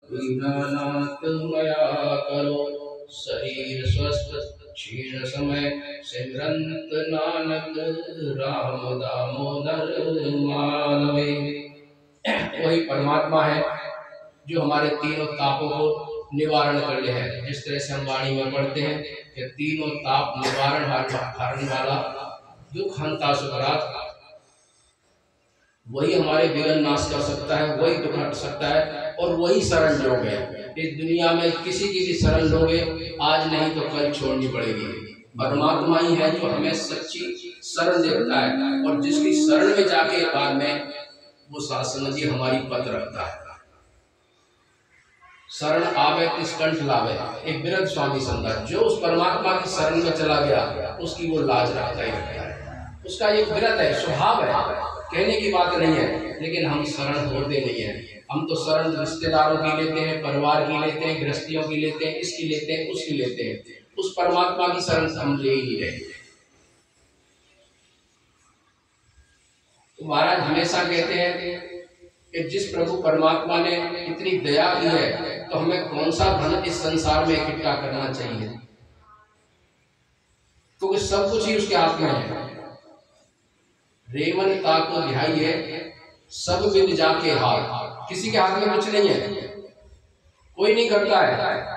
दीनानाथ मया करो। शरीर स्वस्थ क्षीण समय सिमरंत नानक राम दामोदर माधवे। वही परमात्मा है जो हमारे तीनों तापों को निवारण कर ले है। जिस तरह से हम वाणी में पढ़ते हैं कि तीनों ताप निवारण हरण वाला दुख हंता सुखरात, वही हमारे विघ्न नाश कर सकता है, वही दुख हट सकता है और वही शरण योग है। इस दुनिया में किसी की भी शरण लोगे आज नहीं तो कल छोड़नी पड़ेगी। परमात्मा ही है जो हमें सच्ची शरण देता है और जिसकी शरण में जाके बाद में वो शासन जी हमारी पद रखता है। शरण आवे तिस कंठ लावे, एक बिरध स्वामी संता, जो उस परमात्मा की शरण में चला गया उसकी वो लाज रखता ही रखता है। उसका एक बिरध है, स्वभाव है, कहने की बात नहीं है। लेकिन हम शरण होते नहीं है। हम तो शरण रिश्तेदारों की लेते हैं, परिवार की लेते हैं, गृहस्थियों की लेते हैं, इसकी लेते हैं, उसकी लेते हैं। उस परमात्मा की शरण हम ले ही नहीं रहे। तो महाराज हमेशा कहते हैं कि जिस प्रभु परमात्मा ने इतनी दया की है तो हमें कौन सा धन इस संसार में इकट्ठा करना चाहिए, क्योंकि सब कुछ ही उसके हाथ में है। रेमन ताको ध्याइए सब विद जाके हाथ, किसी के हाथ में कुछ नहीं है, कोई नहीं करता है।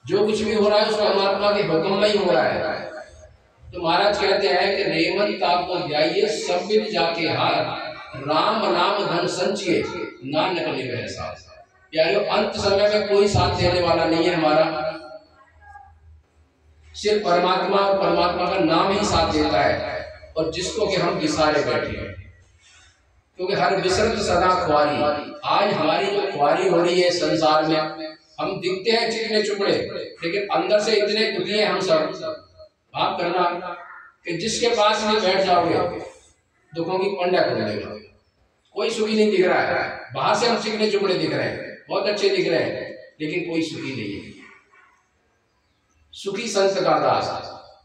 जो कुछ भी हो रहा है उस परमात्मा के हुक्म में ही हो रहा है। तो महाराज कहते हैं कि रेमन ताको ध्याइए सब विद जाके हाथ, राम नाम धन संचिए नानक निवह साथ। यानी अंत समय में कोई साथ देने वाला नहीं है हमारा, सिर्फ परमात्मा और परमात्मा का नाम ही साथ देता है। और जिसको कि हम विसारे बैठे हैं, क्योंकि हर विसर्ग सदा ख्वारी। आज हमारी जो ख्वारी हो रही है संसार में, हम दिखते हैं चिकने चुपड़े लेकिन अंदर से इतने दुखी हैं हम सब। आप करना कि जिसके पास नहीं बैठ जाओगे दुखों की पंडा कर देगा। कोई सुखी नहीं दिख रहा है, बाहर से हम चिकने चुपड़े दिख रहे हैं, बहुत अच्छे दिख रहे हैं, लेकिन कोई सुखी नहीं है। सुखी संत का दास,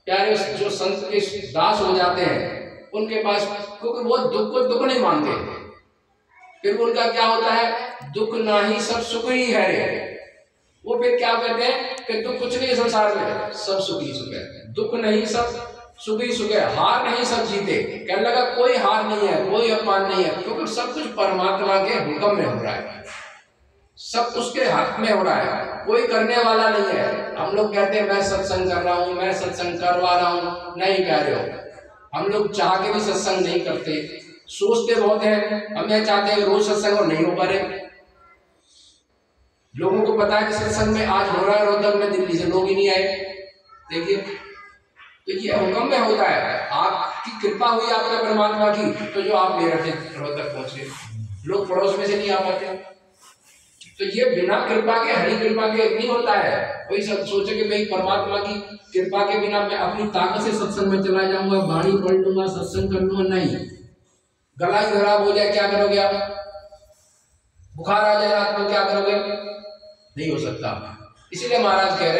प्यारे जो संत के दास हो जाते हैं उनके पास, क्योंकि वो दुख को दुख नहीं मानते, फिर उनका क्या होता है, दुख ना ही सब सुख ही है रे। वो फिर क्या कहते हैं कि दुख कुछ नहीं संसार में, सब सुख ही सुख है। दुख नहीं सब सुख ही सुख है, हार नहीं सब जीते। कहने लगा कोई हार नहीं है, कोई अपमान नहीं है, क्योंकि सब कुछ परमात्मा के हुक्म में हो रहा है, सब उसके हाथ में हो रहा है, कोई करने वाला नहीं है। हम लोग कहते हैं मैं सत्संग कर रहा हूँ, मैं सत्संग करवा रहा हूँ, नहीं कह रहे हो। हम लोग चाह के भी सत्संग नहीं करते, सोचते बहुत है, हम यह चाहते हैं रोज सत्संग और नहीं हो पा रहे। लोगों को पता है कि सत्संग में आज हो रहा है रोहतक में, दिल्ली से लोग ही नहीं आए। देखिए, तो ये हुक्म में होता है। आपकी कृपा हुई आप पे परमात्मा की, तो जो आप ले रखे रोहतक पहुंचे, लोग पड़ोस में से नहीं आ पाते। तो ये बिना कृपा के, हरि कृपा के नहीं होता है। कोई सब सोचे कि भाई परमात्मा की कृपा के बिना मैं अपनी ताकत से सत्संग में चला जाऊंगा, वाणी पढ़ लूंगा, सत्संग कर लूंगा, नहीं। गला ही खराब हो जाए क्या करोगे आप, बुखार आ जाए रात में क्या करोगे, नहीं हो सकता। इसीलिए महाराज कह रहे हैं